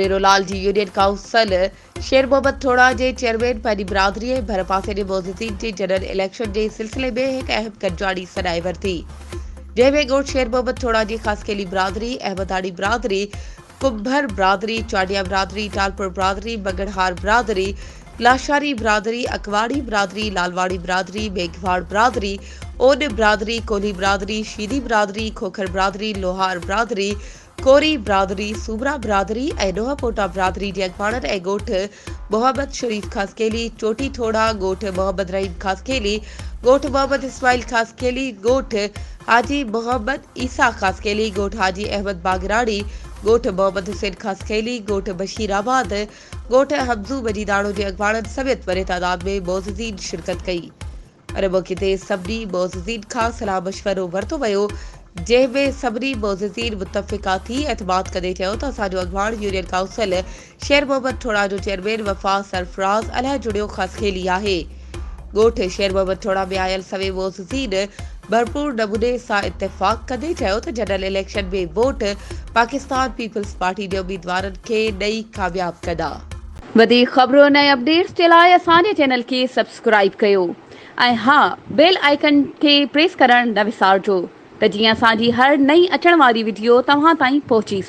मुनेरोलाल जी union council शेर मोहम्मद थोड़ा जे chairman पंहिंजी बिरादरी भर पासे जे मोज़िज़ीन जे जनरल इलेक्शन जे सिलसिले में एक अहम गॾिजाणी सॾाए वरिती, जंहिंमें ॻोठ शेर मोहम्मद थोड़ा जी ख़ासकेली बिरादरी, अहमदानी बिरादरी, कुंभर बिरादरी, चांडिया बिरादरी, टालपुर बिरादरी, मंगड़हार बिरादरी, लाशारी बिरादरी, अकवाड़ी बिरादरी, लालवाड़ी बिरादरी, मेघवाड़ बिरादरी, ओन बिरादरी, कोली बिरादरी, शीदी बिरादरी, खोखर बिरादरी, लोहार बिरादरी, कोरी बिरादरी, सूबरा बिरादरी ऐं नोहपोटा बिरादरी जे अॻवाननि ऐं ॻोठ मोहम्मद शरीफ ख़ासकेली, चोटी थोड़ा, ॻोठ मोहम्मद रहीम ख़ासकेली, ॻोठ मोहम्मद इस्माइल ख़ासकेली, ॻोठ हाजी मोहम्मद ईसा ख़ासकेली, ॻोठ हाजी अहमद बागरानी, ॻोठ मोहम्मद हुसैन ख़ासकेली, ॻोठ बशीराबाद, ॻोठ हमज़ू मजीदाणो जे अॻवाननि समेत वॾे तादाद में मोज़िज़ीन शिरकत कई। अने मौक़े ते सभिनी मोज़िज़ीन खां सलाह मशवरो वरितो वियो, जंहिंमें सभिनी मोज़िज़ीन मुतफ़िक़ा थी एतमाद कंदे चयो त असांजो अॻवान यूनियन काउंसिल शेर मोहम्मद थोड़ा जो चेयरमैन वफ़ा सरफराज़ अलाए जुड़ियो ख़ासकेली आहे। ॻोठ शेर मोहम्मद थोड़ा में आयल सभई मोज़िज़ीन भरपूर नमूने सां इत्तेफ़ाक़ कंदे चयो त जनरल इलेक्शन में वोट पाकिस्तान पीपल्स पार्टी जे उम्मीदवारनि खे ॾेई कामयाब कंदा। वधीक ख़बरुनि ऐं अपडेट्स जे लाइ असांजे चैनल खे सब्सक्राइब कयो ऐं हा, बेल आइकन खे प्रेस करणु न विसारिजो त जीअं असांजी हर नई अचण वारी वीडियो तव्हां ताईं पहुची सघे।